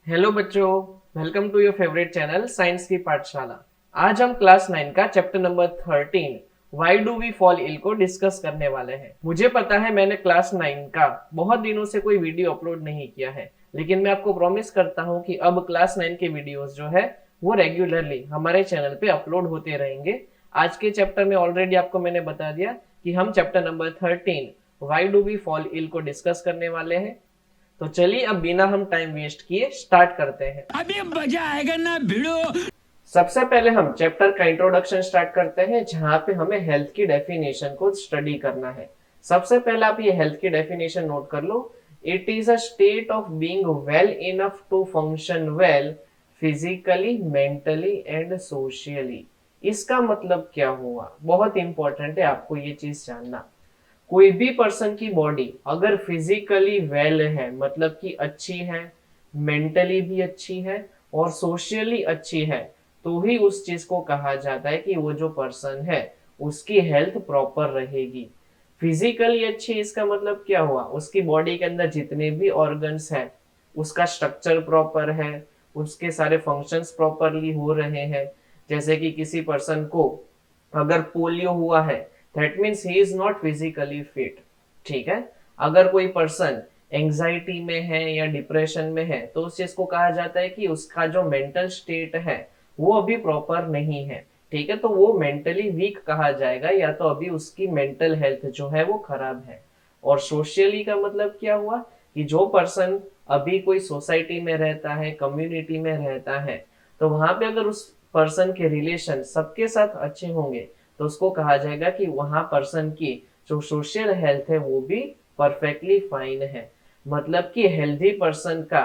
Hello बच्चों, welcome to your favourite channel science की पाठशाला। आज हम क्लास 9 का chapter number 13 why do we fall ill को डिस्कस करने वाले हैं। मुझे पता है मैंने क्लास 9 का बहुत दिनों से कोई वीडियो अपलोड नहीं किया है, लेकिन मैं आपको प्रॉमिस करता हूँ कि अब क्लास 9 के वीडियोस जो है वो रेगुलरली हमारे चैनल पे अपलोड होते रहेंगे। आज के चैप्टर में ऑलरेडी आपको मैंने बता दिया कि हम chapter number 13 why do we fall ill को डिस्कस करने वाले हैं। तो चलिए अब बिना हम टाइम वेस्ट किए स्टार्ट करते हैं। अभी मजा आएगा ना भिड़ो। सबसे पहले हम चैप्टर का इंट्रोडक्शन स्टार्ट करते हैं, जहां पे हमें हेल्थ की डेफिनेशन को स्टडी करना है। सबसे पहले आप ये हेल्थ की डेफिनेशन नोट कर लो। It is a state of being well enough to function well physically, mentally and socially. इसका मतलब क्या हुआ, बहुत इंपॉर्टेंट है आपको ये चीज जानना। कोई भी पर्सन की बॉडी अगर फिजिकली वेल है, मतलब कि अच्छी है, मेंटली भी अच्छी है और सोशली अच्छी है, तो ही उस चीज को कहा जाता है कि वो जो पर्सन है उसकी हेल्थ प्रॉपर रहेगी। फिजिकली अच्छी इसका मतलब क्या हुआ, उसकी बॉडी के अंदर जितने भी ऑर्गन्स हैं उसका स्ट्रक्चर प्रॉपर है, उसके सारे फंक्शंस प्रॉपरली हो रहे हैं। जैसे कि किसी पर्सन को अगर पोलियो हुआ है, that means he is not physically fit. ठीक है। अगर कोई पर्सन एंजाइटी में है या डिप्रेशन में है, तो उस चीज को कहा जाता है कि उसका जो मेंटल स्टेट है वो अभी प्रॉपर नहीं है। ठीक है, तो वो मेंटली वीक कहा जाएगा, या तो अभी उसकी मेंटल हेल्थ जो है वो खराब है। और सोशली का मतलब क्या हुआ कि जो पर्सन अभी कोई सोसाइटी में रहता है, कम्युनिटी में रहता है, तो वहां पे अगर उस पर्सन के रिलेशन सबके साथ अच्छे होंगे तो उसको कहा जाएगा कि वहां पर्सन की जो सोशल हेल्थ है वो भी परफेक्टली फाइन है। मतलब कि हेल्दी पर्सन का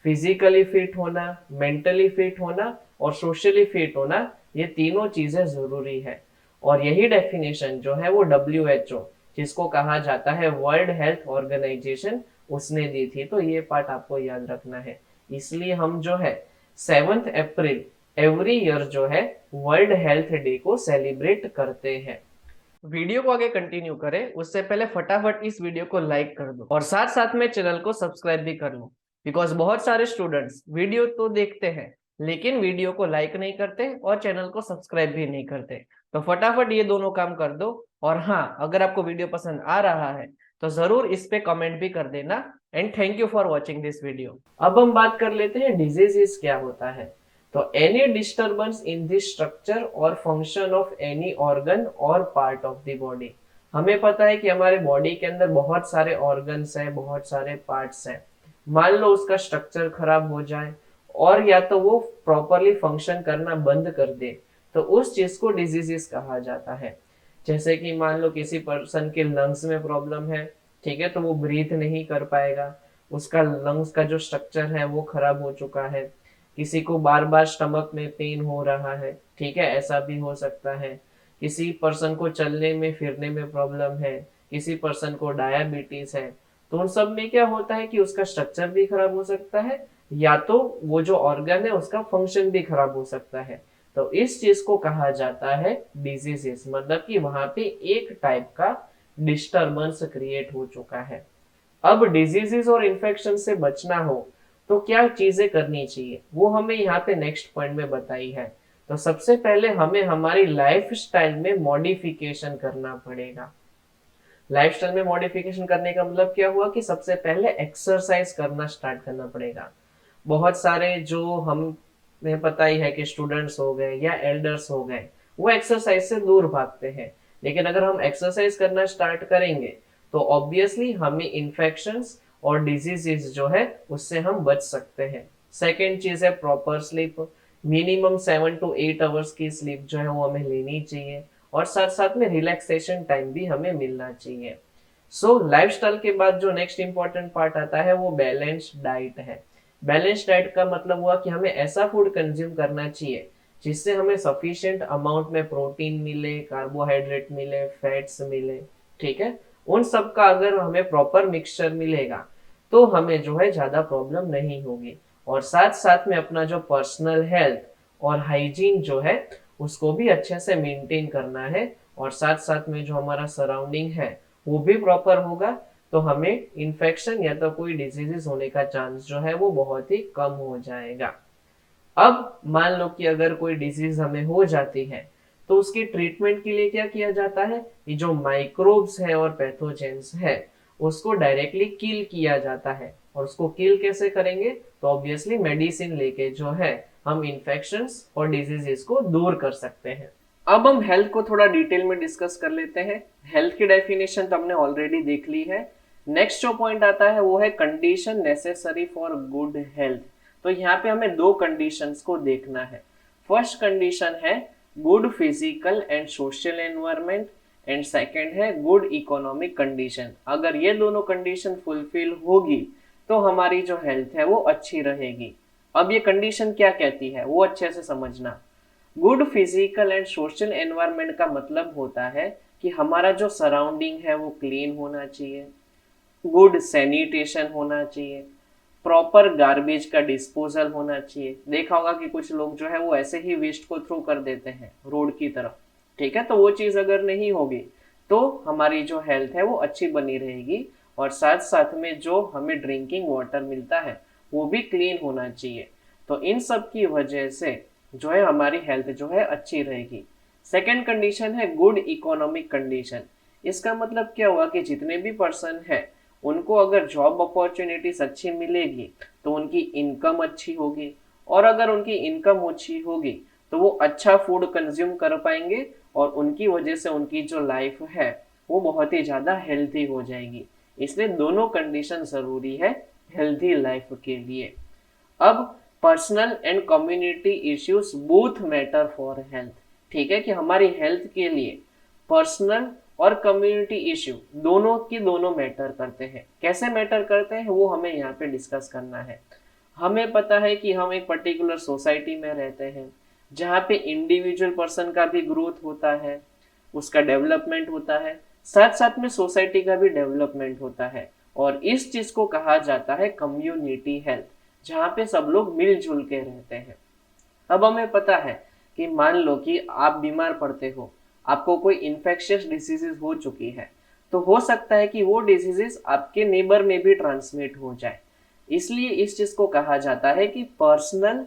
फिजिकली फिट होना, मेंटली फिट होना और सोशली फिट होना, ये तीनों चीजें जरूरी है। और यही डेफिनेशन जो है वो WHO, जिसको कहा जाता है वर्ल्ड हेल्थ ऑर्गेनाइजेशन, उसने दी थी। तो ये पार्ट आपको याद रखना है। इसलिए हम जो है 7 अप्रैल एवरी ईयर जो है वर्ल्ड हेल्थ डे को सेलिब्रेट करते हैं। वीडियो को आगे कंटिन्यू करें उससे पहले फटाफट इस वीडियो को लाइक कर दो और साथ साथ में चैनल को सब्सक्राइब भी कर लो, बिकॉज बहुत सारे स्टूडेंट्स वीडियो तो देखते हैं लेकिन वीडियो को लाइक नहीं करते और चैनल को सब्सक्राइब भी नहीं करते। तो फटाफट ये दोनों काम कर दो। और हाँ, अगर आपको वीडियो पसंद आ रहा है तो जरूर इस पे कमेंट भी कर देना। And thank you for watching this video. अब हम बात कर लेते हैं डिजीजेस क्या होता है। तो any disturbance in the structure और फंक्शन ऑफ एनी ऑर्गन और पार्ट ऑफ द बॉडी। हमें पता है कि हमारे बॉडी के अंदर बहुत सारे ऑर्गन्स हैं, बहुत सारे पार्ट्स हैं। मान लो उसका स्ट्रक्चर खराब हो जाए और या तो वो प्रॉपरली फंक्शन करना बंद कर दे, तो उस चीज को डिजीजेस कहा जाता है। जैसे कि मान लो किसी पर्सन के लंग्स में प्रॉब्लम है, ठीक है, तो वो ब्रीथ नहीं कर पाएगा, उसका लंग्स का जो स्ट्रक्चर है वो खराब हो चुका है। किसी को बार बार स्टमक में पेन हो रहा है, ठीक है, ऐसा भी हो सकता है। किसी पर्सन को चलने में फिरने में प्रॉब्लम है, किसी पर्सन को डायबिटीज है, तो उन सब में क्या होता है कि उसका स्ट्रक्चर भी खराब हो सकता है, या तो वो जो ऑर्गन है उसका फंक्शन भी खराब हो सकता है। तो इस चीज को कहा जाता है डिजीजेस, मतलब कि वहां पे एक टाइप का डिस्टरबेंस क्रिएट हो चुका है। अब डिजीजेस और इन्फेक्शन से बचना हो तो क्या चीजें करनी चाहिए, वो हमें यहाँ पे नेक्स्ट पॉइंट में बताई है। तो सबसे पहले हमें हमारी लाइफ स्टाइल में मॉडिफिकेशन करना पड़ेगा। लाइफस्टाइल में मॉडिफिकेशन करने का मतलब क्या हुआ कि सबसे पहले एक्सरसाइज करना स्टार्ट करना पड़ेगा। बहुत सारे जो हमें पता ही है कि स्टूडेंट्स हो गए या एल्डर्स हो गए, वो एक्सरसाइज से दूर भागते हैं। लेकिन अगर हम एक्सरसाइज करना स्टार्ट करेंगे तो ऑब्वियसली हमें इन्फेक्शंस और डिजीजेस जो है उससे हम बच सकते हैं। सेकेंड चीज है proper sleep. Minimum 7 to 8 hours की स्लीप जो है वो हमें लेनी चाहिए, और साथ साथ में रिलैक्सेशन टाइम भी हमें मिलना चाहिए। सो लाइफस्टाइल के बाद जो नेक्स्ट इंपॉर्टेंट पार्ट आता है वो बैलेंस्ड डाइट है। बैलेंस डाइट का मतलब हुआ कि हमें ऐसा फूड कंज्यूम करना चाहिए जिससे हमें सफिशिएंट अमाउंट में प्रोटीन मिले, कार्बोहाइड्रेट मिले, फैट्स मिले। ठीक है, उन सब का अगर हमें प्रॉपर मिक्सचर मिलेगा तो हमें जो है ज्यादा प्रॉब्लम नहीं होगी। और साथ साथ में अपना जो पर्सनल हेल्थ और हाइजीन जो है उसको भी अच्छे से मेंटेन करना है। और साथ साथ में जो हमारा सराउंडिंग है वो भी प्रॉपर होगा, तो हमें इन्फेक्शन या तो कोई डिजीजेस होने का चांस जो है वो बहुत ही कम हो जाएगा। अब मान लो कि अगर कोई डिजीज हमें हो जाती है तो उसकी ट्रीटमेंट के लिए क्या किया जाता है, ये जो माइक्रोब्स है और पैथोजेंस है उसको डायरेक्टली किल किया जाता है। और उसको किल कैसे करेंगे, तो ऑब्वियसली मेडिसिन लेके जो है हम इन्फेक्शंस और डिजीजेस को दूर कर सकते हैं। अब हम हेल्थ को थोड़ा डिटेल में डिस्कस कर लेते हैं। हेल्थ की डेफिनेशन तो हमने ऑलरेडी देख ली है। नेक्स्ट जो पॉइंट आता है वो है condition necessary for good health. तो यहाँ पे हमें दो कंडीशंस को देखना है। फर्स्ट कंडीशन है good physical and social environment and second है गुड इकोनॉमिक कंडीशन। अगर ये दोनों कंडीशन फुलफिल होगी तो हमारी जो हेल्थ है वो अच्छी रहेगी। अब ये कंडीशन क्या कहती है वो अच्छे से समझना। Good physical and social environment का मतलब होता है कि हमारा जो सराउंडिंग है वो क्लीन होना चाहिए, गुड सैनिटेशन होना चाहिए, प्रॉपर गार्बेज का डिस्पोजल होना चाहिए। देखा होगा कि कुछ लोग जो है वो ऐसे ही वेस्ट को थ्रो कर देते हैं रोड की तरफ, ठीक है। तो वो चीज अगर नहीं होगी तो हमारी जो हेल्थ है वो अच्छी बनी रहेगी। और साथ साथ में जो हमें ड्रिंकिंग वाटर मिलता है वो भी क्लीन होना चाहिए। तो इन सब की वजह से जो है हमारी हेल्थ जो है अच्छी रहेगी। सेकेंड कंडीशन है गुड इकोनॉमिक कंडीशन। इसका मतलब क्या हुआ कि जितने भी पर्सन है उनको अगर जॉब अपॉर्चुनिटीज अच्छी मिलेगी तो उनकी इनकम अच्छी होगी। और अगर उनकी इनकम अच्छी होगी तो वो अच्छा फूड कंज्यूम कर पाएंगे और उनकी वजह से उनकी जो लाइफ है वो बहुत ही ज्यादा हेल्थी हो जाएगी। इसलिए दोनों कंडीशन जरूरी है हेल्थी लाइफ के लिए। अब personal and community issues both matter for health. ठीक है कि हमारी हेल्थ के लिए पर्सनल और कम्युनिटी इश्यू दोनों की दोनों मैटर करते हैं। कैसे मैटर करते हैं वो हमें यहाँ पे डिस्कस करना है। हमें पता है कि हम एक पर्टिकुलर सोसाइटी में रहते हैं जहाँ पे इंडिविजुअल पर्सन का भी ग्रोथ होता है, उसका डेवलपमेंट होता है, साथ साथ में सोसाइटी का भी डेवलपमेंट होता है। और इस चीज को कहा जाता है कम्युनिटी हेल्थ, जहाँ पे सब लोग मिलजुल के रहते हैं। अब हमें पता है कि मान लो कि आप बीमार पड़ते हो, आपको कोई इन्फेक्शियस डिसीजेस हो चुकी है, तो हो सकता है कि वो डिसीजेस आपके नेबर में भी ट्रांसमिट हो जाए। इसलिए इस चीज को कहा जाता है कि personal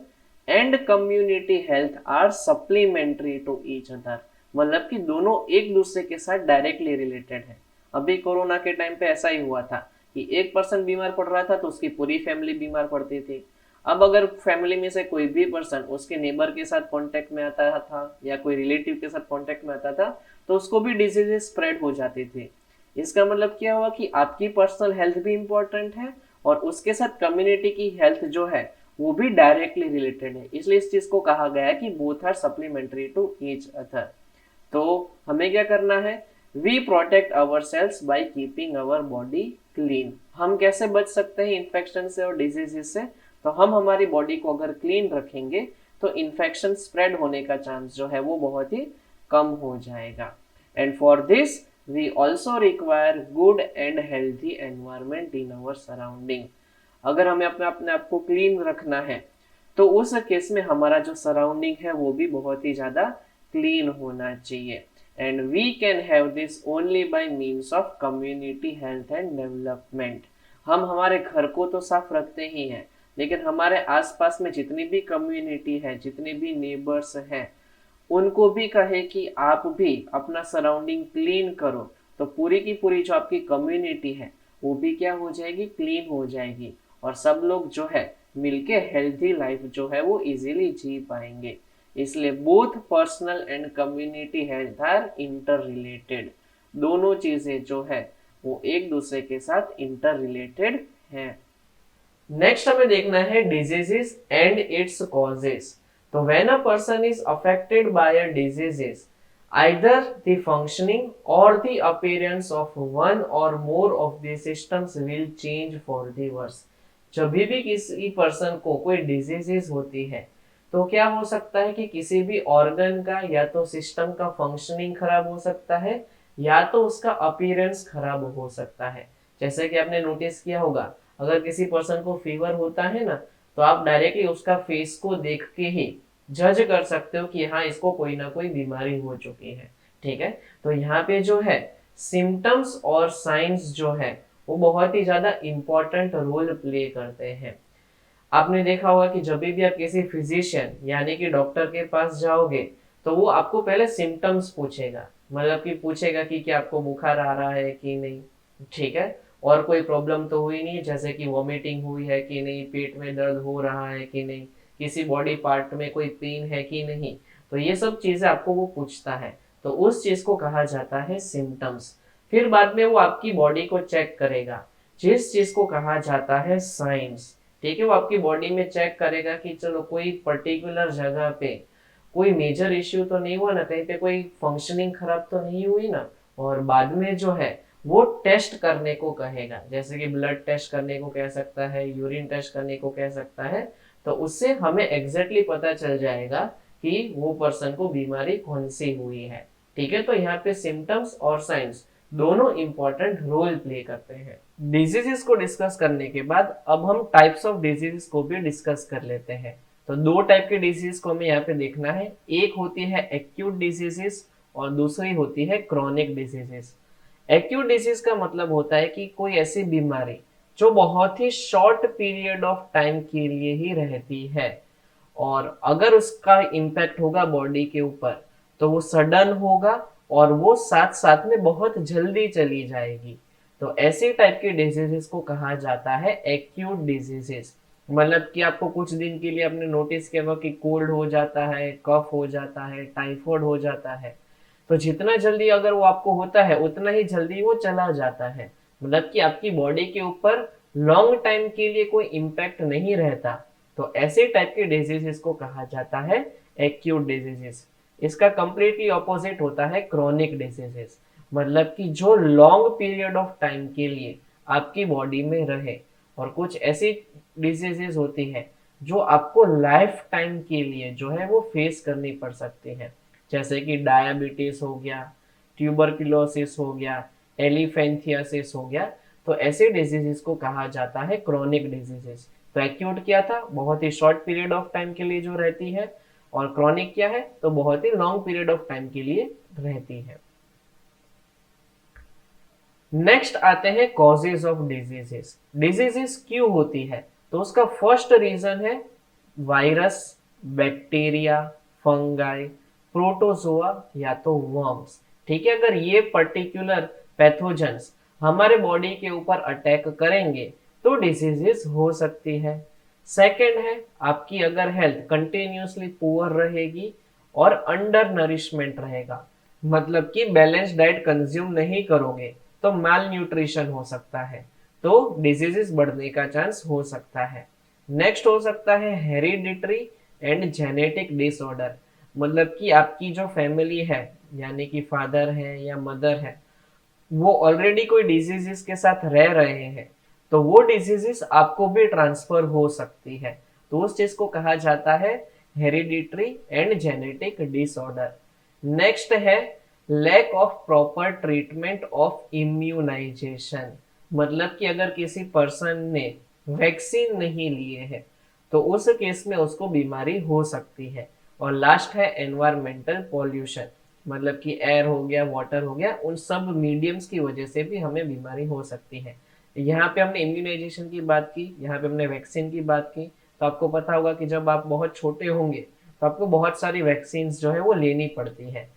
and community health are supplementary to each other. मतलब कि दोनों एक दूसरे के साथ डायरेक्टली रिलेटेड है। अभी कोरोना के टाइम पे ऐसा ही हुआ था कि एक पर्सन बीमार पड़ रहा था तो उसकी पूरी फैमिली बीमार पड़ती थी। अब अगर फैमिली में से कोई भी पर्सन उसके नेबर के साथ कांटेक्ट में आता था या कोई रिलेटिव के साथ कांटेक्ट में आता था तो उसको भी डिजीजेस स्प्रेड हो जाती थी। इसका मतलब क्या हुआ कि आपकी पर्सनल हेल्थ भी इंपॉर्टेंट है और उसके साथ कम्युनिटी की हेल्थ जो है वो भी डायरेक्टली रिलेटेड है। इसलिए इस चीज को कहा गया है कि both are supplementary to each other. तो हमें क्या करना है, we protect our cells by keeping our body clean. हम कैसे बच सकते हैं इन्फेक्शन से और डिजीजेस से, तो हम हमारी बॉडी को अगर क्लीन रखेंगे तो इन्फेक्शन स्प्रेड होने का चांस जो है वो बहुत ही कम हो जाएगा। And for this we also require good and healthy environment in our surrounding. अगर हमें अपने आप को क्लीन रखना है तो उस केस में हमारा जो सराउंडिंग है वो भी बहुत ही ज्यादा क्लीन होना चाहिए। And we can have this only by means of community health and development. हम हमारे घर को तो साफ रखते ही हैं, लेकिन हमारे आसपास में जितनी भी कम्युनिटी है, जितने भी नेबर्स हैं, उनको भी कहे कि आप भी अपना सराउंडिंग क्लीन करो, तो पूरी की पूरी जो आपकी कम्युनिटी है वो भी क्या हो जाएगी, क्लीन हो जाएगी। और सब लोग जो है मिलके हेल्थी लाइफ जो है वो इजीली जी पाएंगे। इसलिए both personal and community health are interrelated. दोनों चीजें जो है वो एक दूसरे के साथ इंटर रिलेटेड है। नेक्स्ट हमें देखना है डिजीजेस एंड इट्स कॉजेस। तो when a person is affected by a diseases, either the functioning or the appearance of one or more of the systems will change for the worse। जब भी किसी person को कोई diseases होती है तो क्या हो सकता है कि किसी भी ऑर्गन का या तो सिस्टम का फंक्शनिंग खराब हो सकता है या तो उसका अपीयरेंस खराब हो सकता है। जैसे कि आपने नोटिस किया होगा, अगर किसी पर्सन को फीवर होता है ना तो आप डायरेक्टली उसका फेस को देख के ही जज कर सकते हो कि हाँ इसको कोई ना कोई बीमारी हो चुकी है। ठीक है, तो यहाँ पे जो है सिम्टम्स और साइंस जो है वो बहुत ही ज्यादा इंपॉर्टेंट रोल प्ले करते हैं। आपने देखा होगा कि जब भी आप किसी फिजिशियन यानी कि डॉक्टर के पास जाओगे तो वो आपको पहले सिम्टम्स पूछेगा, मतलब कि पूछेगा कि क्या आपको बुखार आ रहा है कि नहीं, ठीक है, और कोई प्रॉब्लम तो हुई नहीं, जैसे कि वॉमिटिंग हुई है कि नहीं, पेट में दर्द हो रहा है कि नहीं, किसी बॉडी पार्ट में कोई पेन है कि नहीं। तो ये सब चीजें आपको वो पूछता है, तो उस चीज को कहा जाता है सिम्टम्स। फिर बाद में वो आपकी बॉडी को चेक करेगा, जिस चीज को कहा जाता है साइंस। ठीक है, वो आपकी बॉडी में चेक करेगा कि चलो कोई पर्टिकुलर जगह पे कोई मेजर इश्यू तो नहीं हुआ ना, कहीं पे कोई फंक्शनिंग खराब तो नहीं हुई ना। और बाद में जो है वो टेस्ट करने को कहेगा, जैसे कि ब्लड टेस्ट करने को कह सकता है, यूरिन टेस्ट करने को कह सकता है। तो उससे हमें एग्जैक्टली पता चल जाएगा कि वो पर्सन को बीमारी कौन सी हुई है। ठीक है, तो यहाँ पे सिम्टम्स और साइंस दोनों इंपॉर्टेंट रोल प्ले करते हैं। डिजीजेस को डिस्कस करने के बाद अब हम टाइप्स ऑफ डिजीजेस को भी डिस्कस कर लेते हैं। तो दो टाइप के डिजीज को हमें यहाँ पे देखना है, एक होती है एक्यूट डिजीजेस और दूसरी होती है क्रॉनिक डिजीजेस। एक्यूट डिजीज का मतलब होता है कि कोई ऐसी बीमारी जो बहुत ही शॉर्ट पीरियड ऑफ टाइम के लिए ही रहती है, और अगर उसका इम्पैक्ट होगा बॉडी के ऊपर तो वो सडन होगा और वो साथ साथ में बहुत जल्दी चली जाएगी। तो ऐसी टाइप की डिजीजेस को कहा जाता है एक्यूट डिजीजेस। मतलब कि आपको कुछ दिन के लिए आपने नोटिस किया होगा कि कोल्ड हो जाता है, कफ हो जाता है, टाइफाइड हो जाता है, तो जितना जल्दी अगर वो आपको होता है उतना ही जल्दी वो चला जाता है। मतलब कि आपकी बॉडी के ऊपर लॉन्ग टाइम के लिए कोई इम्पैक्ट नहीं रहता। तो ऐसे टाइप के डिजीजेस को कहा जाता है एक्यूट डिजीजेस। इसका कंप्लीटली ऑपोजिट होता है क्रॉनिक डिजीजेस, मतलब कि जो लॉन्ग पीरियड ऑफ टाइम के लिए आपकी बॉडी में रहे। और कुछ ऐसी डिजीजेस होती है जो आपको लाइफ टाइम के लिए जो है वो फेस करनी पड़ सकती है, जैसे कि डायबिटीज हो गया, ट्यूबरकुलोसिस हो गया, एलिफेंथियासिस हो गया। तो ऐसे डिजीजेस को कहा जाता है क्रॉनिक डिजीजेस। तो एक्यूट क्या था, बहुत ही शॉर्ट पीरियड ऑफ टाइम के लिए जो रहती है, और क्रॉनिक क्या है, तो बहुत ही लॉन्ग पीरियड ऑफ टाइम के लिए रहती है। नेक्स्ट आते हैं कॉजेज ऑफ डिजीजेस। डिजीजेस क्यों होती है, तो उसका फर्स्ट रीजन है वायरस, बैक्टीरिया, फंगाई, प्रोटोजोआ या तो वर्म्स। ठीक है, अगर ये पर्टिकुलर पैथोजेंस हमारे बॉडी के ऊपर अटैक करेंगे तो डिजीजेस हो सकती है। सेकेंड है आपकी अगर हेल्थ कंटिन्यूसली पुअर रहेगी और अंडर नरिशमेंट रहेगा, मतलब कि बैलेंस डाइट कंज्यूम नहीं करोगे तो माल न्यूट्रिशन हो सकता है, तो डिजीजेस बढ़ने का चांस हो सकता है। नेक्स्ट हो सकता है हेरिडिटरी एंड जेनेटिक डिसऑर्डर, मतलब कि आपकी जो फैमिली है यानी कि फादर है या मदर है वो ऑलरेडी कोई डिजीजेस के साथ रह रहे हैं, तो वो डिजीजेस आपको भी ट्रांसफर हो सकती है। तो उस चीज को कहा जाता है hereditary and genetic disorder. Next है lack of proper treatment of immunization, मतलब कि अगर किसी पर्सन ने वैक्सीन नहीं लिए हैं तो उस केस में उसको बीमारी हो सकती है। और लास्ट है एनवायरमेंटल पॉल्यूशन, मतलब कि एयर हो गया, वाटर हो गया, उन सब मीडियम्स की वजह से भी हमें बीमारी हो सकती है। यहाँ पे हमने इम्यूनाइजेशन की बात की, यहाँ पे हमने वैक्सीन की बात की। तो आपको पता होगा कि जब आप बहुत छोटे होंगे तो आपको बहुत सारी वैक्सीन जो है वो लेनी पड़ती है।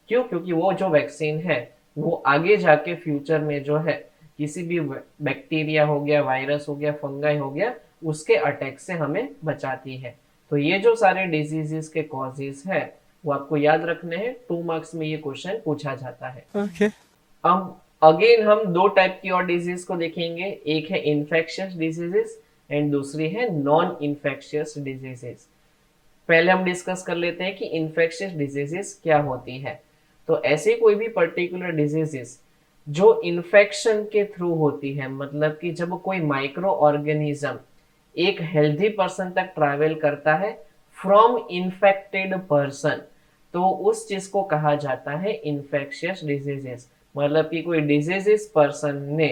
क्यों, क्योंकि वो जो वैक्सीन है वो आगे जाके फ्यूचर में जो है किसी भी बैक्टीरिया हो गया, वायरस हो गया, फंगाई हो गया, उसके अटैक से हमें बचाती है। तो ये जो सारे डिजीजेस के कॉजेज है वो आपको याद रखने हैं, 2 मार्क्स में ये क्वेश्चन पूछा जाता है। Okay. अब अगेन हम दो टाइप की और डिजीज को देखेंगे, एक है इन्फेक्शियस डिजीजेस एंड दूसरी है नॉन इन्फेक्शियस डिजीजेस। पहले हम डिस्कस कर लेते हैं कि इन्फेक्शियस डिजीजेस क्या होती है। तो ऐसी कोई भी पर्टिकुलर डिजीजेस जो इन्फेक्शन के थ्रू होती है, मतलब कि जब कोई माइक्रो ऑर्गेनिज्म एक हेल्दी पर्सन तक ट्रैवल करता है फ्रॉम इन्फेक्टेड पर्सन, तो उस चीज को कहा जाता है इन्फेक्शियस डिजीजेस। मतलब कि कोई डिजीजेस पर्सन ने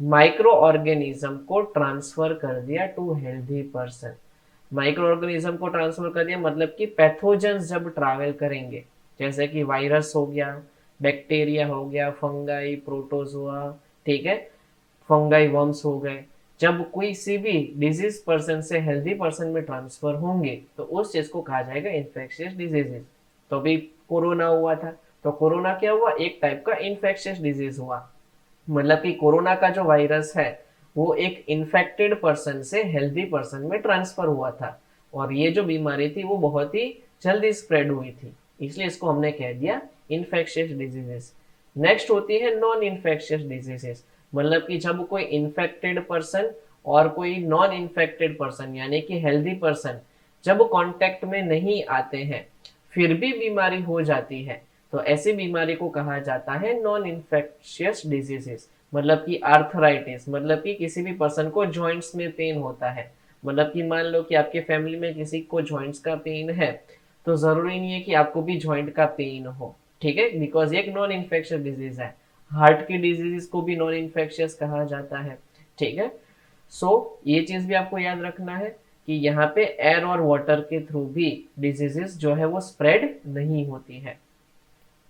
माइक्रो ऑर्गेनिज्म को ट्रांसफर कर दिया to healthy person. Microorganism को ट्रांसफर कर दिया मतलब कि पैथोजेंस जब ट्रैवल करेंगे, जैसे कि वायरस हो गया, बैक्टीरिया हो गया, फंगाई, प्रोटोजोआ, ठीक है, फंगाई वर्म्स हो गए। जब कोई सी भी डिजीज पर्सन से हेल्दी पर्सन में ट्रांसफर होंगे तो उस चीज को कहा जाएगा इन्फेक्शियस डिजीजेस। तो अभी कोरोना हुआ था, तो कोरोना क्या हुआ, एक टाइप का इन्फेक्शियस डिजीज हुआ। मतलब कि कोरोना का जो वायरस है वो एक इन्फेक्टेड पर्सन से हेल्दी पर्सन में ट्रांसफर हुआ था, और ये जो बीमारी थी वो बहुत ही जल्दी स्प्रेड हुई थी, इसलिए इसको हमने कह दिया इन्फेक्शियस डिजीजेस। नेक्स्ट होती है नॉन इन्फेक्शियस डिजीजेस। मतलब कि जब कोई इन्फेक्टेड पर्सन और कोई नॉन इन्फेक्टेड पर्सन यानी कि हेल्दी पर्सन जब कांटेक्ट में नहीं आते हैं फिर भी बीमारी हो जाती है, तो ऐसी बीमारी को कहा जाता है नॉन इन्फेक्शियस डिजीजेस। मतलब कि आर्थराइटिस, मतलब कि किसी भी पर्सन को जॉइंट्स में पेन होता है। मतलब कि मान लो कि आपके फैमिली में किसी को जॉइंट्स का पेन है, तो जरूरी नहीं है कि आपको भी जॉइंट का पेन हो, ठीक है, बिकॉज ये एक नॉन इन्फेक्शियस डिजीज है। हार्ट की डिजीज को भी नॉन इन्फेक्शियस कहा जाता है, ठीक है। ये चीज भी आपको याद रखना है कि यहाँ पे एयर और वाटर के थ्रू भी डिजीजेस जो है वो स्प्रेड नहीं होती है।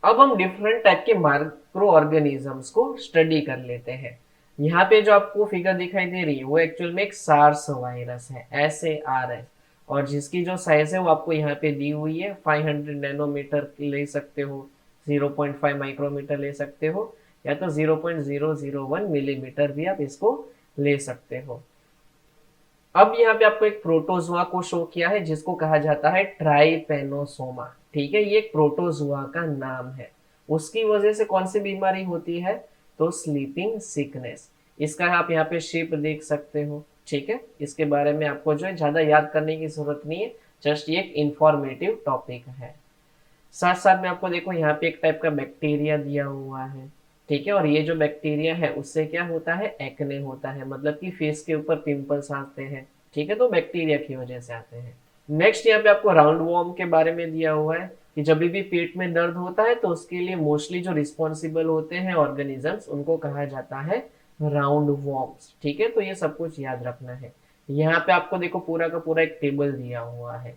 अब हम डिफरेंट टाइप के माइक्रो ऑर्गेनिजम्स को स्टडी कर लेते हैं। यहाँ पे जो आपको फिगर दिखाई दे रही है वो एक्चुअल में एक सार्स वायरस है, SARS, और जिसकी जो साइज है वो आपको यहाँ पे दी हुई है। 500 नैनोमीटर ले सकते हो, 0.5 माइक्रोमीटर ले सकते हो, या तो 0.001 मिलीमीटर भी आप इसको ले सकते हो। अब यहाँ पे आपको एक प्रोटोजुआ को शो किया है जिसको कहा जाता है ट्राइपेनोसोमा, ठीक है, ये एक प्रोटोजुआ का नाम है। उसकी वजह से कौन सी बीमारी होती है, तो स्लीपिंग सिकनेस। इसका आप यहाँ पे शेप देख सकते हो, ठीक है। इसके बारे में आपको जो है ज्यादा याद करने की जरूरत नहीं है, जस्ट ये एक इंफॉर्मेटिव टॉपिक है। साथ साथ में आपको देखो यहाँ पे एक टाइप का बैक्टीरिया दिया हुआ है, ठीक है, और ये जो बैक्टीरिया है उससे क्या होता है, एक्ने होता है, मतलब कि फेस के ऊपर पिंपल्स आते हैं, ठीक है, तो बैक्टीरिया की वजह से आते हैं। नेक्स्ट यहाँ पे आपको राउंड वॉर्म के बारे में दिया हुआ है कि जब भी पेट में दर्द होता है तो उसके लिए मोस्टली जो रिस्पॉन्सिबल होते हैं ऑर्गेनिजम्स उनको कहा जाता है राउंड वॉर्म्स, ठीक है, तो ये सब कुछ याद रखना है। यहाँ पे आपको देखो पूरा का पूरा एक टेबल दिया हुआ है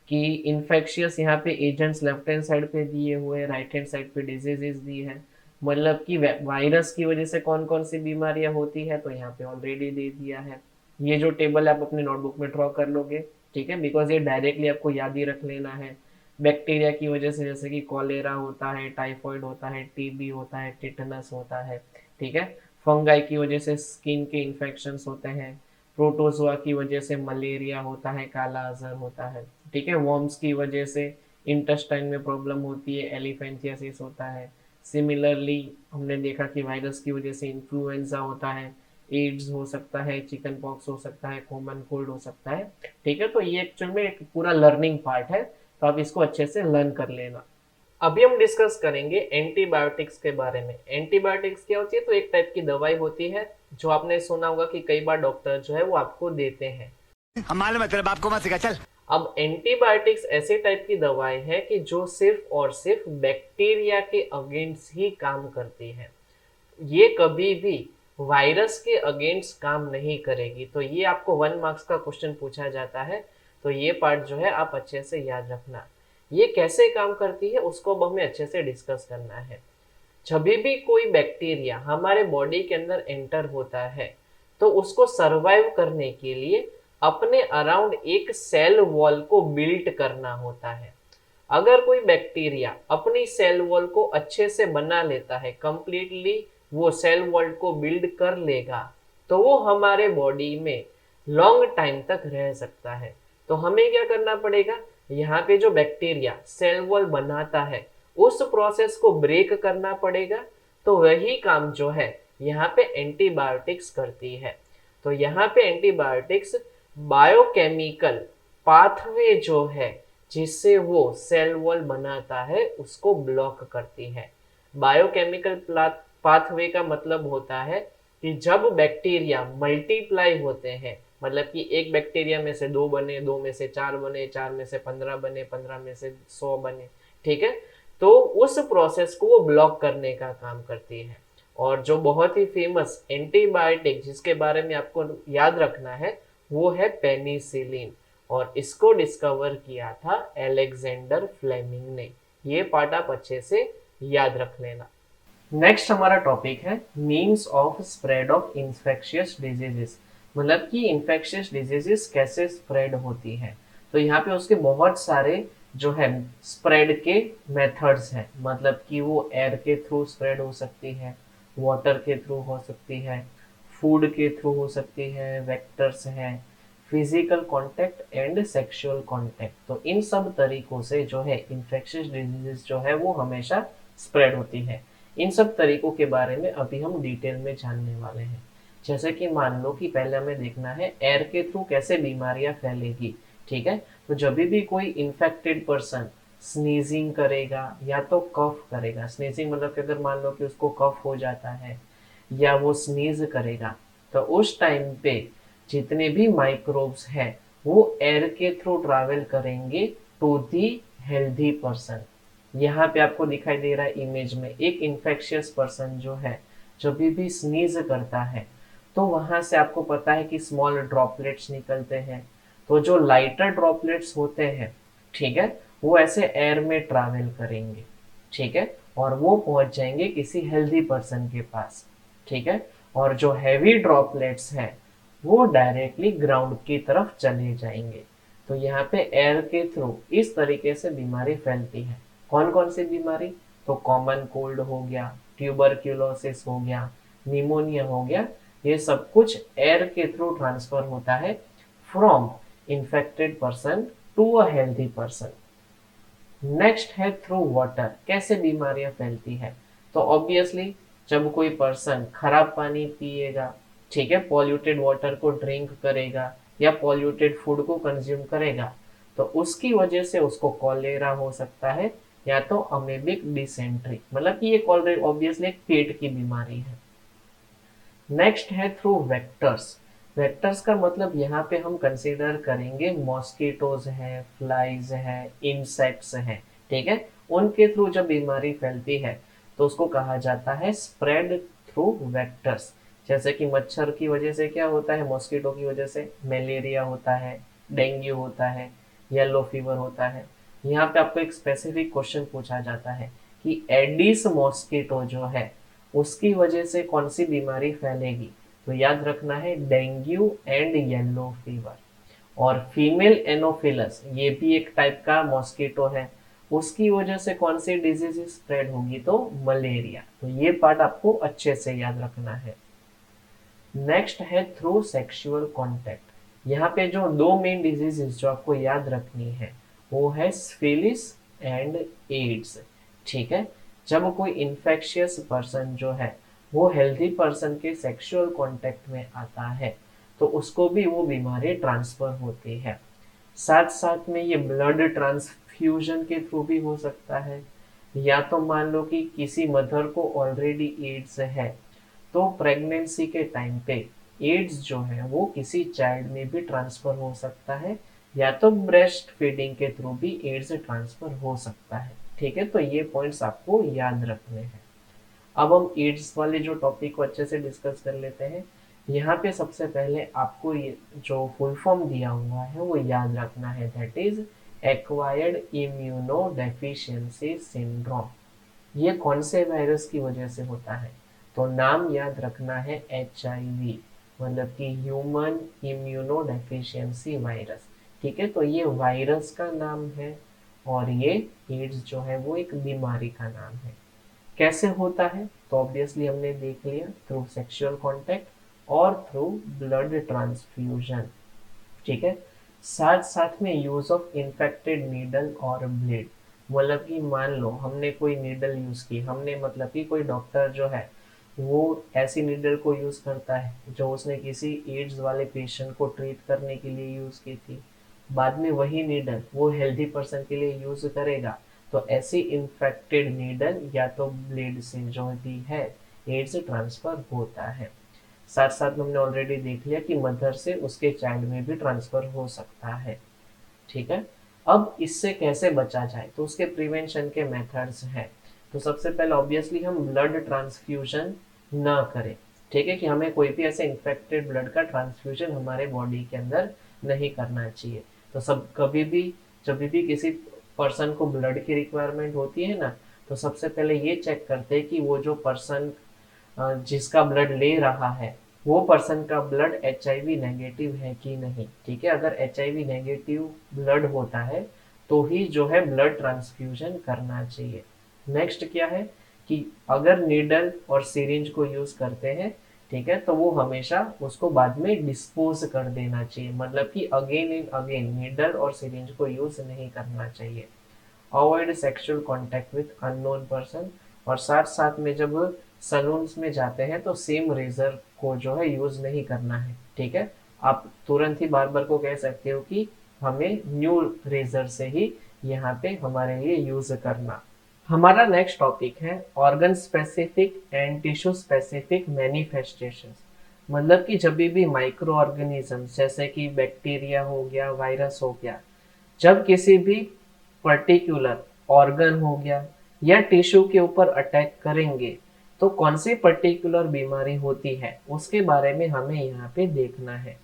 कि इन्फेक्शियस यहाँ पे एजेंट्स लेफ्ट हैंड साइड पे दिए हुए, राइट हैंड साइड पे डिजीजेस दी है। मतलब कि वायरस की वजह से कौन कौन सी बीमारियां होती है तो यहाँ पे ऑलरेडी दे दिया है। ये जो टेबल आप अपने नोटबुक में ड्रॉ कर लोगे, ठीक है, बिकॉज ये डायरेक्टली आपको याद ही रख लेना है। बैक्टीरिया की वजह से जैसे कि कॉलेरा होता है, टाइफॉइड होता है, TB होता है, टिटनस होता है, ठीक है। फंगाई की वजह से स्किन के इन्फेक्शन होते हैं। प्रोटोजोआ की वजह से मलेरिया होता है, काला अजहर होता है, ठीक है। वर्म्स की वजह से इंटेस्टाइन में प्रॉब्लम होती है, एलिफेंटियासिस होता है। सिमिलरली हमने देखा कि वायरस की वजह से इन्फ्लुएंजा होता है, एड्स हो सकता है, चिकन पॉक्स हो सकता है, कॉमन कोल्ड हो सकता है, ठीक है। तो ये एक्चुअल में एक पूरा लर्निंग पार्ट है, तो आप इसको अच्छे से लर्न कर लेना। अभी हम डिस्कस करेंगे एंटीबायोटिक्स के बारे में। एंटीबायोटिक्स क्या होती है, तो एक टाइप की दवाई होती है जो आपने सुना होगा कि कई बार डॉक्टर जो है वो आपको देते हैं। हमारे मतलब आपको मत सिखा, चल। अब एंटीबायोटिक्स ऐसे टाइप की दवाई है कि जो सिर्फ और सिर्फ बैक्टीरिया के अगेंस्ट ही काम करती है, ये कभी भी वायरस के अगेंस्ट काम नहीं करेगी। तो ये आपको 1 मार्क्स का क्वेश्चन पूछा जाता है, तो ये पार्ट जो है आप अच्छे से याद रखना। ये कैसे काम करती है उसको अब हमें अच्छे से डिस्कस करना है। जब भी कोई बैक्टीरिया हमारे बॉडी के अंदर एंटर होता है तो उसको सरवाइव करने के लिए अपने अराउंड एक सेल वॉल को बिल्ड करना होता है। अगर कोई बैक्टीरिया अपनी सेल वॉल को अच्छे से बना लेता है, कंप्लीटली वो सेल वॉल को बिल्ड कर लेगा, तो वो हमारे बॉडी में लॉन्ग टाइम तक रह सकता है। तो हमें क्या करना पड़ेगा, यहाँ पे जो बैक्टीरिया सेल वॉल बनाता है उस प्रोसेस को ब्रेक करना पड़ेगा। तो वही काम जो है यहाँ पे एंटीबायोटिक्स करती है। तो यहाँ पे एंटीबायोटिक्स बायोकेमिकल पाथवे जो है जिससे वो सेल वॉल बनाता है उसको ब्लॉक करती है। बायोकेमिकल पाथवे का मतलब होता है कि जब बैक्टीरिया मल्टीप्लाई होते हैं, मतलब कि एक बैक्टीरिया में से 2 बने, 2 में से 4 बने, 4 में से 15 बने, 15 में से 100 बने, ठीक है, तो उस प्रोसेस को वो ब्लॉक करने का काम करती है। और जो बहुत ही फेमस एंटीबायोटिक जिसके बारे में आपको याद रखना है वो है पेनिसिलिन, और इसको डिस्कवर किया था अलेक्जेंडर फ्लेमिंग ने। ये पार्ट आप अच्छे से याद रख लेना। नेक्स्ट हमारा टॉपिक है means of spread of infectious diseases, मतलब कि इन्फेक्शियस डिजीजेस कैसे स्प्रेड होती है। तो यहाँ पे उसके बहुत सारे जो है स्प्रेड के मेथड्स हैं, मतलब कि वो एयर के थ्रू स्प्रेड हो सकती है, वाटर के थ्रू हो सकती है, फूड के थ्रू हो सकती है, वेक्टर्स हैं, physical contact and sexual contact. तो इन सब तरीकों से जो है इन्फेक्शियस डिजीजेस जो है वो हमेशा स्प्रेड होती है। इन सब तरीकों के बारे में अभी हम डिटेल में जानने वाले हैं। जैसे कि मान लो कि पहले हमें देखना है एयर के थ्रू कैसे बीमारियां फैलेगी। ठीक है, तो जब भी कोई इन्फेक्टेड पर्सन स्नीजिंग करेगा या तो कफ करेगा, स्नीजिंग मतलब कि अगर मान लो कि उसको कफ हो जाता है या वो स्नीज करेगा, तो उस टाइम पे जितने भी माइक्रोब्स हैं वो एयर के थ्रू ट्रैवल करेंगे टू दी हेल्दी पर्सन। यहाँ पे आपको दिखाई दे रहा है इमेज में एक इन्फेक्शियस पर्सन जो है जब भी स्नीज करता है तो वहां से आपको पता है कि स्मॉल ड्रॉपलेट्स निकलते हैं। तो जो लाइटर ड्रॉपलेट्स होते हैं, ठीक है, वो ऐसे एयर में ट्रैवल करेंगे, ठीक है, और वो पहुंच जाएंगे किसी हेल्दी पर्सन के पास। ठीक है, और जो हैवी ड्रॉपलेट्स हैं वो डायरेक्टली ग्राउंड की तरफ चले जाएंगे। तो यहाँ पे एयर के थ्रू इस तरीके से बीमारी फैलती है। कौन कौन सी बीमारी? तो कॉमन कोल्ड हो गया, ट्यूबरक्यूलोसिस हो गया, निमोनिया हो गया, ये सब कुछ एयर के थ्रू ट्रांसफर होता है from infected person to a healthy person. Next है थ्रू वाटर, कैसे बीमारियां फैलती है। तो ऑब्वियसली जब कोई पर्सन खराब पानी पिएगा, ठीक है, पॉल्यूटेड वाटर को ड्रिंक करेगा या पॉल्यूटेड फूड को कंज्यूम करेगा, तो उसकी वजह से उसको कॉलेरा हो सकता है या तो अमेबिक डिसेंट्री, मतलब कि ये ऑलरेडी ऑब्वियसली एक पेट की बीमारी है। नेक्स्ट है थ्रू वेक्टर्स। वेक्टर्स का मतलब यहाँ पे हम कंसीडर करेंगे मॉस्किटोज है, फ्लाइज है, इंसेक्ट्स है, ठीक है, उनके थ्रू जब बीमारी फैलती है तो उसको कहा जाता है स्प्रेड थ्रू वेक्टर्स। जैसे कि मच्छर की वजह से क्या होता है, मॉस्किटो की वजह से मलेरिया होता है, डेंगू होता है, येलो फीवर होता है। यहाँ पे आपको एक स्पेसिफिक क्वेश्चन पूछा जाता है कि एडिस मॉस्किटो जो है उसकी वजह से कौन सी बीमारी फैलेगी। तो याद रखना है डेंगू एंड येलो फीवर। और फीमेल एनोफिलस ये भी एक टाइप का मॉस्किटो है, उसकी वजह से कौन सी डिजीज स्प्रेड होगी, तो मलेरिया। तो ये पार्ट आपको अच्छे से याद रखना है। नेक्स्ट है थ्रू सेक्सुअल कांटेक्ट। यहाँ पे जो दो मेन डिजीजेस जो आपको याद रखनी है वो है सिफिलिस एंड एड्स। ठीक है, जब कोई इन्फेक्शियस पर्सन जो है वो हेल्दी पर्सन के सेक्सुअल कांटेक्ट में आता है तो उसको भी वो बीमारी ट्रांसफर होती है। साथ साथ में ये ब्लड ट्रांसफ्यूजन के थ्रू भी हो सकता है, या तो मान लो कि किसी मदर को ऑलरेडी एड्स है तो प्रेगनेंसी के टाइम पे एड्स जो है वो किसी चाइल्ड में भी ट्रांसफर हो सकता है, या तो ब्रेस्ट फीडिंग के थ्रू भी एड्स ट्रांसफर हो सकता है। ठीक है, तो ये पॉइंट्स आपको याद रखने हैं। अब हम एड्स वाले जो टॉपिक को अच्छे से डिस्कस कर लेते हैं। यहाँ पे सबसे पहले आपको ये जो फुल फॉर्म दिया हुआ है वो याद रखना है, that is acquired immuno deficiency syndrome. ये कौन से वायरस की वजह से होता है? तो नाम याद रखना है HIV, मतलब कि ह्यूमन इम्यूनो डेफिशिएंसी वायरस। ठीक है, तो ये वायरस का नाम है और ये एड्स जो है वो एक बीमारी का नाम है। कैसे होता है? तो ऑब्वियसली हमने देख लिया थ्रू सेक्सुअल कांटेक्ट और थ्रू ब्लड ट्रांसफ्यूजन। ठीक है, साथ साथ में यूज ऑफ इन्फेक्टेड नीडल और ब्लेड, मतलब कि मान लो हमने कोई नीडल यूज की, हमने मतलब कि कोई डॉक्टर जो है वो ऐसी नीडल को यूज करता है जो उसने किसी एड्स वाले पेशेंट को ट्रीट करने के लिए यूज की थी, बाद में वही नीडल वो हेल्दी पर्सन के लिए यूज करेगा, तो ऐसी इन्फेक्टेड नीडल या तो ब्लेड से जो भी है एड्स ट्रांसफर होता है। साथ साथ में हमने ऑलरेडी देख लिया कि मदर से उसके चाइल्ड में भी ट्रांसफर हो सकता है। ठीक है, अब इससे कैसे बचा जाए, तो उसके प्रिवेंशन के मेथड्स हैं। तो सबसे पहले ऑब्वियसली हम ब्लड ट्रांसफ्यूजन ना करें। ठीक है, कि हमें कोई भी ऐसे इन्फेक्टेड ब्लड का ट्रांसफ्यूजन हमारे बॉडी के अंदर नहीं करना चाहिए। तो सब कभी भी जब भी किसी पर्सन को ब्लड की रिक्वायरमेंट होती है ना, तो सबसे पहले ये चेक करते हैं कि वो जो पर्सन जिसका ब्लड ले रहा है वो पर्सन का ब्लड HIV नेगेटिव है कि नहीं। ठीक है, अगर HIV नेगेटिव ब्लड होता है तो ही जो है ब्लड ट्रांसफ्यूजन करना चाहिए। नेक्स्ट क्या है कि अगर नीडल और सिरिंज को यूज करते हैं, ठीक है, तो वो हमेशा उसको बाद में डिस्पोज कर देना चाहिए, मतलब कि अगेन एंड अगेन नीडल और सिरिंज को यूज नहीं करना चाहिए। Avoid sexual contact with unknown person, और साथ साथ में जब सलून्स में जाते हैं तो सेम रेजर को जो है यूज नहीं करना है। ठीक है, आप तुरंत ही बार्बर को कह सकते हो कि हमें न्यू रेजर से ही यहाँ पे हमारे लिए यूज करना। हमारा नेक्स्ट टॉपिक है organ specific and tissue specific manifestations. मतलब कि जब भी माइक्रो ऑर्गेनिज्म जैसे कि बैक्टीरिया हो गया, वायरस हो गया, जब किसी भी पर्टिकुलर ऑर्गन हो गया या टिश्यू के ऊपर अटैक करेंगे तो कौन सी पर्टिकुलर बीमारी होती है उसके बारे में हमें यहाँ पे देखना है।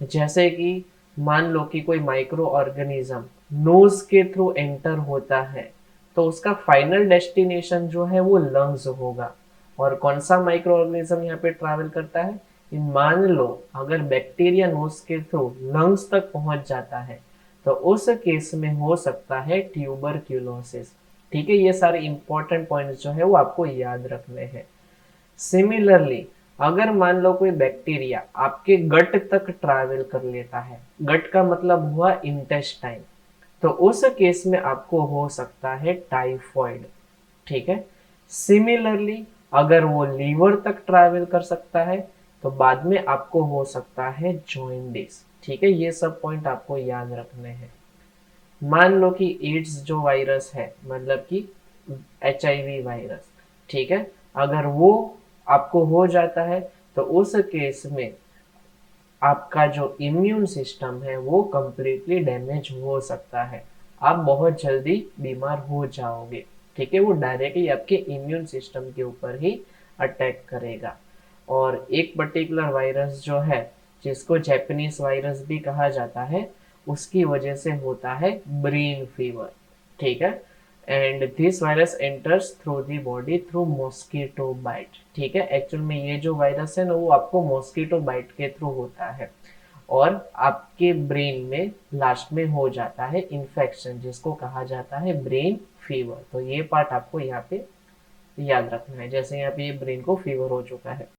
जैसे कि मान लो कि कोई माइक्रो ऑर्गेनिज्म नोज के थ्रू एंटर होता है तो उसका फाइनल डेस्टिनेशन जो है वो लंग्स होगा। और कौन सा माइक्रो ऑर्गेनिज्म यहाँ पे ट्रैवल करता है, मान लो अगर बैक्टीरिया नोज के थ्रू लंग्स तक पहुंच जाता है तो उस केस में हो सकता है ट्यूबरक्यूलोसिस। ठीक है, ये सारे इंपॉर्टेंट पॉइंट्स जो है वो आपको याद रखने हैं। सिमिलरली अगर मान लो कोई बैक्टीरिया आपके गट तक ट्रैवल कर लेता है, गट का मतलब हुआ इंटेस्टाइन, तो उस केस में आपको हो सकता है टाइफॉइड। ठीक है, सिमिलरली अगर वो लीवर तक ट्रैवल कर सकता है तो बाद में आपको हो सकता है जॉइंडिस। ठीक है, ये सब पॉइंट आपको याद रखने हैं। मान लो कि एड्स जो वायरस है, मतलब कि HIV वायरस, ठीक है, अगर वो आपको हो जाता है तो उस केस में आपका जो इम्यून सिस्टम है वो कंप्लीटली डैमेज हो सकता है, आप बहुत जल्दी बीमार हो जाओगे। ठीक है, वो डायरेक्टली आपके इम्यून सिस्टम के ऊपर ही अटैक करेगा। और एक पर्टिकुलर वायरस जो है जिसको जैपनीज वायरस भी कहा जाता है, उसकी वजह से होता है ब्रेन फीवर। ठीक है, and this virus enters through the body through mosquito bite. ठीक है, एक्चुअल में ये जो वायरस है ना वो आपको मॉस्किटो बाइट के थ्रू होता है और आपके ब्रेन में लास्ट में हो जाता है इन्फेक्शन जिसको कहा जाता है ब्रेन फीवर। तो ये पार्ट आपको यहाँ पे याद रखना है, जैसे यहाँ पे ये ब्रेन को फीवर हो चुका है।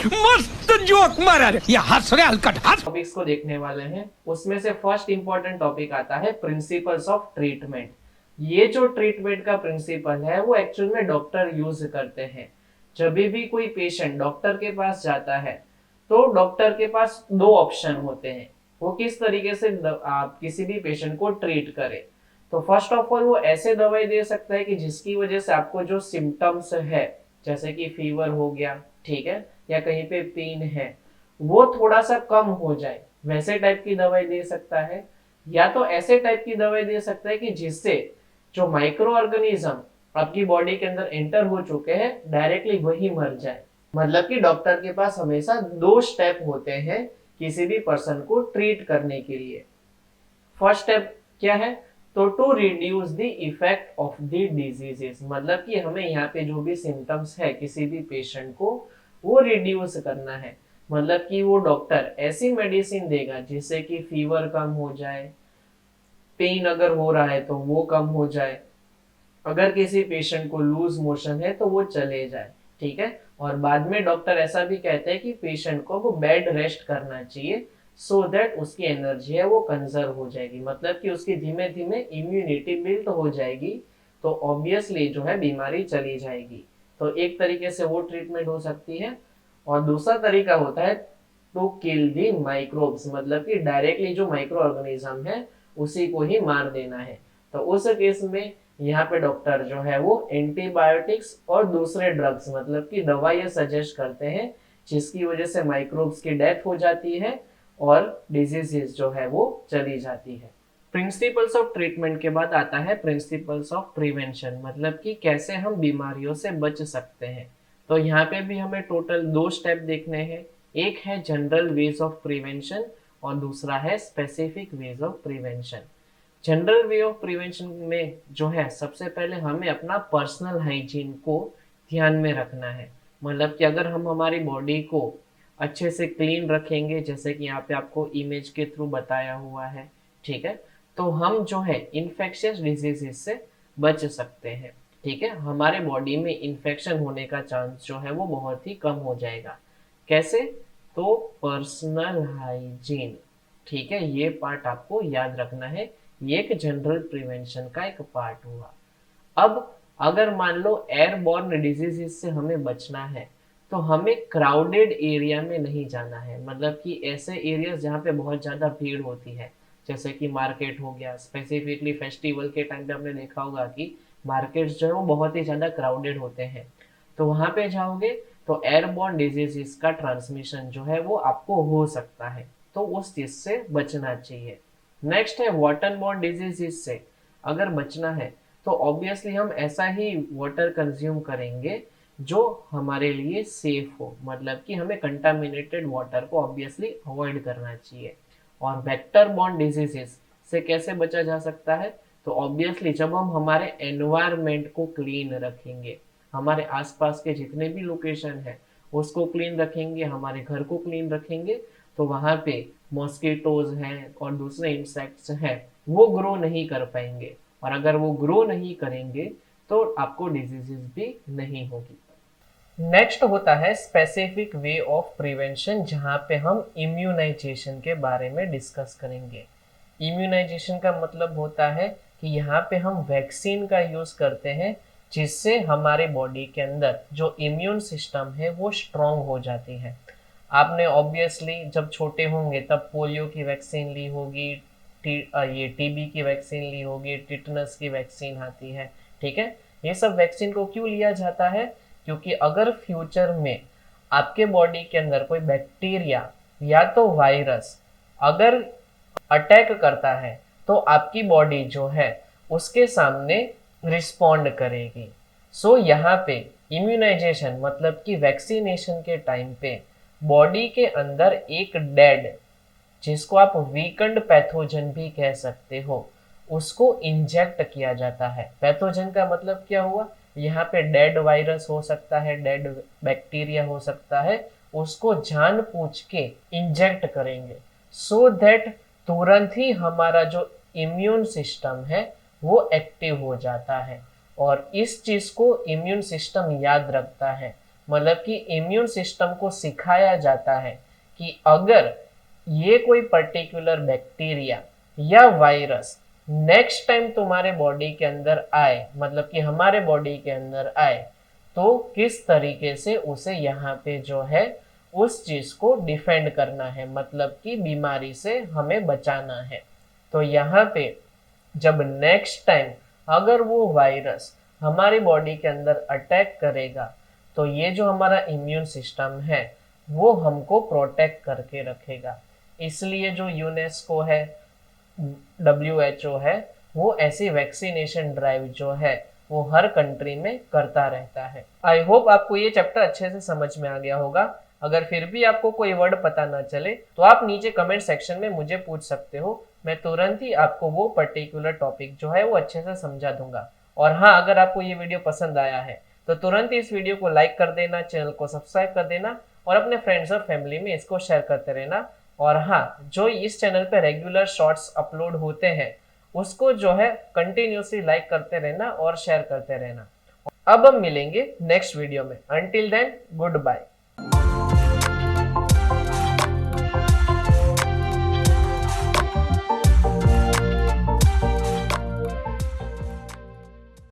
मस्त जोक मारा रे, ये हंस रहे हलकट हंस। टॉपिक्स को देखने वाले हैं, उसमें से फर्स्ट इंपॉर्टेंट टॉपिक आता है प्रिंसिपल्स ऑफ ट्रीटमेंट। ये जो ट्रीटमेंट का प्रिंसिपल है वो एक्चुअल में डॉक्टर यूज करते हैं। जब भी कोई पेशेंट डॉक्टर के पास जाता है तो डॉक्टर के पास दो ऑप्शन होते हैं, वो किस तरीके से आप किसी भी पेशेंट को ट्रीट करे। तो फर्स्ट ऑफ ऑल वो ऐसे दवाई दे सकता है कि जिसकी वजह से आपको जो सिम्टम्स है, जैसे कि फीवर हो गया, ठीक है, या कहीं पे पेन है, वो थोड़ा सा कम हो जाए, वैसे टाइप की दवाई दे सकता है। या तो ऐसे टाइप की दवाई दे सकता है कि जिससे जो माइक्रो ऑर्गेनिज्म आपकी बॉडी के अंदर एंटर हो चुके हैं डायरेक्टली वही मर जाए। मतलब कि डॉक्टर के पास हमेशा दो स्टेप होते हैं किसी भी पर्सन को ट्रीट करने के लिए। फर्स्ट स्टेप क्या है, तो to reduce the effect of the diseases, मतलब कि हमें यहाँ पे जो भी सिम्टम्स है किसी भी पेशेंट को वो रिड्यूस करना है। मतलब कि वो डॉक्टर ऐसी मेडिसिन देगा जिससे कि फीवर कम हो जाए, पेन अगर हो रहा है तो वो कम हो जाए, अगर किसी पेशेंट को लूज मोशन है तो वो चले जाए। ठीक है, और बाद में डॉक्टर ऐसा भी कहते हैं कि पेशेंट को वो बेड रेस्ट करना चाहिए सो दैट उसकी एनर्जी है वो कंजर्व हो जाएगी, मतलब कि उसकी धीमे धीमे इम्यूनिटी बिल्ड हो जाएगी, तो ऑब्वियसली जो है बीमारी चली जाएगी। तो एक तरीके से वो ट्रीटमेंट हो सकती है। और दूसरा तरीका होता है टू किल दी माइक्रोब्स, मतलब कि डायरेक्टली जो माइक्रो ऑर्गेनिज्म है उसी को ही मार देना है। तो उस केस में यहाँ पे डॉक्टर जो है वो एंटीबायोटिक्स और दूसरे ड्रग्स, मतलब कि दवाइयाँ सजेस्ट करते हैं जिसकी वजह से माइक्रोब्स की डेथ हो जाती है और डिजीजेस जो है वो चली जाती है। प्रिंसिपल्स ऑफ ट्रीटमेंट के बाद आता है प्रिंसिपल्स ऑफ प्रिवेंशन, मतलब कि कैसे हम बीमारियों से बच सकते हैं। तो यहाँ पे भी हमें टोटल दो स्टेप देखने हैं, एक है जनरल वेज ऑफ प्रिवेंशन और दूसरा है specific ways of prevention. General way of prevention में जो है सबसे पहले हमें अपना पर्सनल हाइजीन को ध्यान में रखना है। मतलब कि अगर हम हमारी बॉडी को अच्छे से क्लीन रखेंगे, जैसे कि यहाँ पे आपको इमेज के थ्रू बताया हुआ है, ठीक है, तो हम जो है इन्फेक्शियस डिजीजेस से बच सकते हैं। ठीक है, हमारे बॉडी में इन्फेक्शन होने का चांस जो है वो बहुत ही कम हो जाएगा। कैसे? तो पर्सनल हाइजीन, ठीक है, ये पार्ट आपको याद रखना है। ये एक जनरल प्रिवेंशन का एक पार्ट हुआ। अब अगर मान लो एयरबॉर्न डिजीज से हमें बचना है तो हमें क्राउडेड एरिया में नहीं जाना है। मतलब कि ऐसे एरिया जहाँ पे बहुत ज़्यादा भीड़ होती है, जैसे कि मार्केट हो गया, स्पेसिफिकली फेस्टिवल के टाइम पे आपने देखा होगा कि मार्केट्स जो है वो बहुत ही ज़्यादा क्राउडेड होते हैं। तो वहाँ पे जाओगे तो एयरबॉर्न डिजीज का ट्रांसमिशन जो है वो आपको हो सकता है, तो उस चीज़ से बचना चाहिए। नेक्स्ट है वाटर बॉर्न डिजीज से अगर बचना है तो ऑब्वियसली हम ऐसा ही वाटर कंज्यूम करेंगे जो हमारे लिए सेफ हो। मतलब कि हमें कंटामिनेटेड वाटर को ऑब्वियसली अवॉइड करना चाहिए। और वेक्टर बॉर्न डिजीजेस से कैसे बचा जा सकता है? तो ऑब्वियसली जब हम हमारे एनवायरनमेंट को क्लीन रखेंगे, हमारे आसपास के जितने भी लोकेशन है उसको क्लीन रखेंगे, हमारे घर को क्लीन रखेंगे, तो वहां पे मॉस्किटोज हैं और दूसरे इंसेक्ट्स हैं वो ग्रो नहीं कर पाएंगे। और अगर वो ग्रो नहीं करेंगे तो आपको डिजीजेस भी नहीं होगी। नेक्स्ट होता है स्पेसिफिक वे ऑफ प्रिवेंशन, जहां पे हम इम्यूनाइजेशन के बारे में डिस्कस करेंगे। इम्यूनाइजेशन का मतलब होता है कि यहाँ पे हम वैक्सीन का यूज करते हैं जिससे हमारे बॉडी के अंदर जो इम्यून सिस्टम है वो स्ट्रांग हो जाती है। आपने ऑब्वियसली जब छोटे होंगे तब पोलियो की वैक्सीन ली होगी, ये टीबी की वैक्सीन ली होगी, टिटनस की वैक्सीन आती है, ठीक है। ये सब वैक्सीन को क्यों लिया जाता है? क्योंकि अगर फ्यूचर में आपके बॉडी के अंदर कोई बैक्टीरिया या तो वायरस अगर अटैक करता है तो आपकी बॉडी जो है उसके सामने रिस्पॉन्ड करेगी। सो यहाँ पे इम्यूनाइजेशन मतलब कि वैक्सीनेशन के टाइम पे बॉडी के अंदर एक डेड, जिसको आप वीकेंड पैथोजन भी कह सकते हो, उसको इंजेक्ट किया जाता है। पैथोजन का मतलब क्या हुआ? यहाँ पे डेड वायरस हो सकता है, डेड बैक्टीरिया हो सकता है, उसको जानबूझ के इंजेक्ट करेंगे सो दैट तुरंत ही हमारा जो इम्यून सिस्टम है वो एक्टिव हो जाता है। और इस चीज को इम्यून सिस्टम याद रखता है। मतलब कि इम्यून सिस्टम को सिखाया जाता है कि अगर ये कोई पर्टिकुलर बैक्टीरिया या वायरस नेक्स्ट टाइम तुम्हारे बॉडी के अंदर आए, मतलब कि हमारे बॉडी के अंदर आए, तो किस तरीके से उसे यहाँ पे जो है उस चीज को डिफेंड करना है, मतलब कि बीमारी से हमें बचाना है। तो यहाँ पे जब नेक्स्ट टाइम अगर वो वायरस हमारी बॉडी के अंदर अटैक करेगा तो ये जो हमारा इम्यून सिस्टम है वो हमको प्रोटेक्ट करके रखेगा। इसलिए जो यूनेस्को है, WHO है, वो ऐसी वैक्सीनेशन ड्राइव जो है वो हर कंट्री में करता रहता है। आई होप आपको ये चैप्टर अच्छे से समझ में आ गया होगा। अगर फिर भी आपको कोई वर्ड पता ना चले तो आप नीचे कमेंट सेक्शन में मुझे पूछ सकते हो, मैं तुरंत ही आपको वो पर्टिकुलर टॉपिक जो है वो अच्छे से समझा दूंगा। और हाँ, अगर आपको ये वीडियो पसंद आया है तो तुरंत ही इस वीडियो को लाइक कर देना, चैनल को सब्सक्राइब कर देना और अपने फ्रेंड्स और फैमिली में इसको शेयर करते रहना। और हाँ, जो इस चैनल पे रेगुलर शॉर्ट्स अपलोड होते हैं उसको जो है कंटिन्यूसली लाइक करते रहना और शेयर करते रहना। अब हम मिलेंगे नेक्स्ट वीडियो में। Until then, good bye.